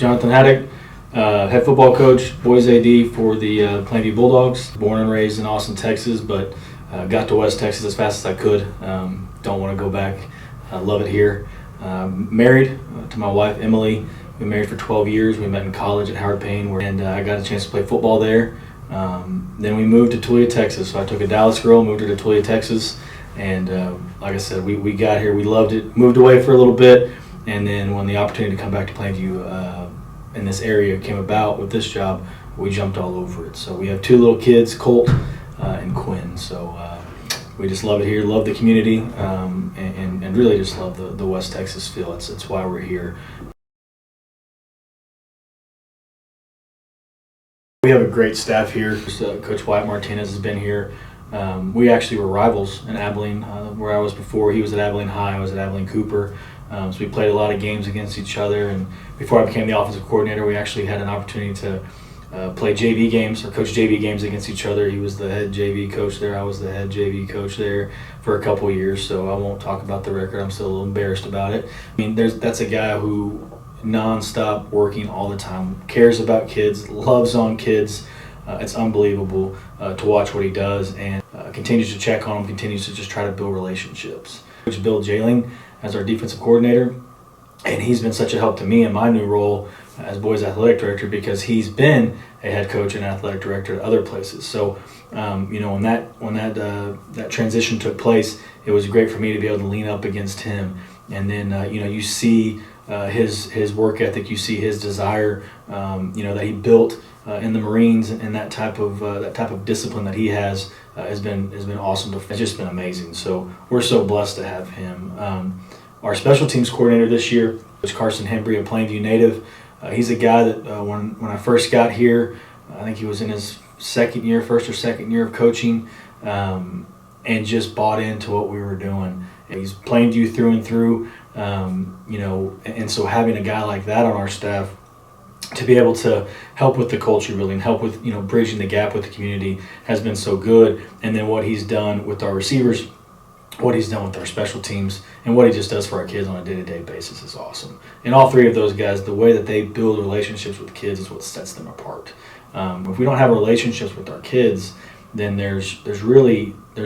Jonathan Haddock, head football coach, boys AD for the Plainview Bulldogs. Born and raised in Austin, Texas, but got to West Texas as fast as I could. Don't want to go back. Love it here. Married to my wife, Emily. We've been married for 12 years. We met in college at Howard Payne, and I got a chance to play football there. Then we moved to Tulia, Texas. So I took a Dallas girl, moved her to Tulia, Texas, and like I said, we got here. We loved it. Moved away for a little bit, and then when the opportunity to come back to Plainview in this area came about with this job, we jumped all over it. So we have two little kids, Colt and Quinn. So we just love it here, love the community, and really just love the West Texas feel. It's why we're here. We have a great staff here. Coach Wyatt Martinez has been here. We actually were rivals in Abilene, where I was before. He was at Abilene High, I was at Abilene Cooper. So we played a lot of games against each other. And before I became the offensive coordinator, we actually had an opportunity to play JV games or coach JV games against each other. He was the head JV coach there. I was the head JV coach there for a couple of years. So I won't talk about the record. I'm still a little embarrassed about it. I mean, that's a guy who non-stop working all the time, cares about kids, loves on kids. It's unbelievable to watch what he does, and continues to check on them, continues to just try to build relationships. Coach Bill Jailing as our defensive coordinator, and he's been such a help to me in my new role as boys athletic director, because he's been a head coach and athletic director at other places. So when that transition took place, it was great for me to be able to lean up against him. And then you see his work ethic, you see his desire, that he built in the Marines, and that type of discipline that he has been awesome. It's just been amazing. So we're so blessed to have him. Our special teams coordinator this year was Carson Hembry, a Plainview native. He's a guy that when I first got here, I think he was in his first or second year of coaching, and just bought into what we were doing. He's Plainview through and through, and so having a guy like that on our staff to be able to help with the culture really and help with bridging the gap with the community has been so good. And then what he's done with our receivers, what he's done with our special teams, and what he just does for our kids on a day-to-day basis is awesome. And all three of those guys, the way that they build relationships with kids is what sets them apart. If we don't have relationships with our kids, then there's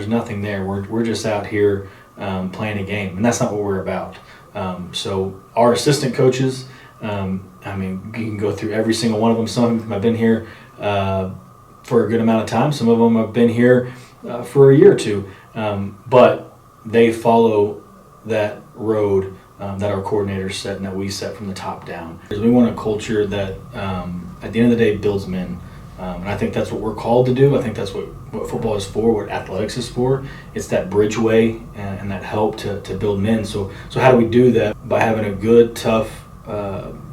nothing there. We're just out here playing a game, and that's not what we're about. So our assistant coaches, you can go through every single one of them. Some of them have been here for a good amount of time. Some of them have been here for a year or two, but they follow that road that our coordinators set and that we set from the top down. We want a culture that, at the end of the day, builds men. And I think that's what we're called to do. I think that's what football is for, what athletics is for. It's that bridgeway and that help to build men. So how do we do that? By having a good, tough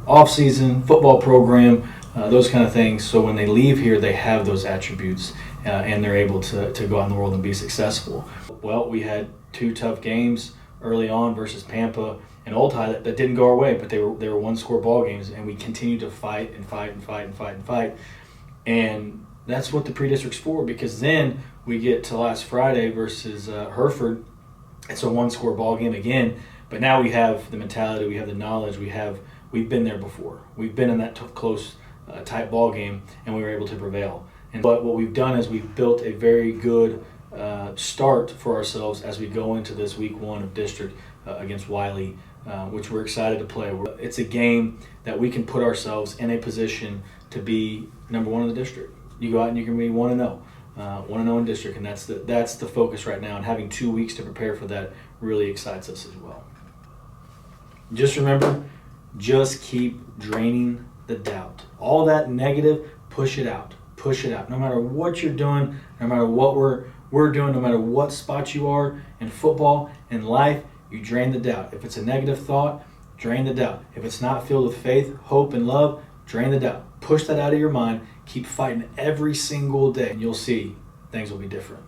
off-season football program, those kind of things. So when they leave here, they have those attributes and they're able to go out in the world and be successful. Well, we had two tough games early on versus Pampa and Old High that didn't go our way, but they were one-score ball games, and we continued to fight. And that's what the pre-district's for, because then we get to last Friday versus Hereford. It's a one-score ball game again, but now we have the mentality, we have the knowledge, we've been there before. We've been in that tough, close, tight ball game, and we were able to prevail. But what we've done is we've built a very good start for ourselves as we go into this week one of district against Wiley, which we're excited to play. It's a game that we can put ourselves in a position to be number one in the district. You go out and you can be 1-0, 1-0 in district, and that's the focus right now. And having 2 weeks to prepare for that really excites us as well. Just remember, just keep draining the doubt. All that negative, push it out. Push it out. No matter what you're doing, no matter what we're doing, no matter what spot you are in football, in life, you drain the doubt. If it's a negative thought, drain the doubt. If it's not filled with faith, hope, and love, drain the doubt. Push that out of your mind. Keep fighting every single day, and you'll see things will be different.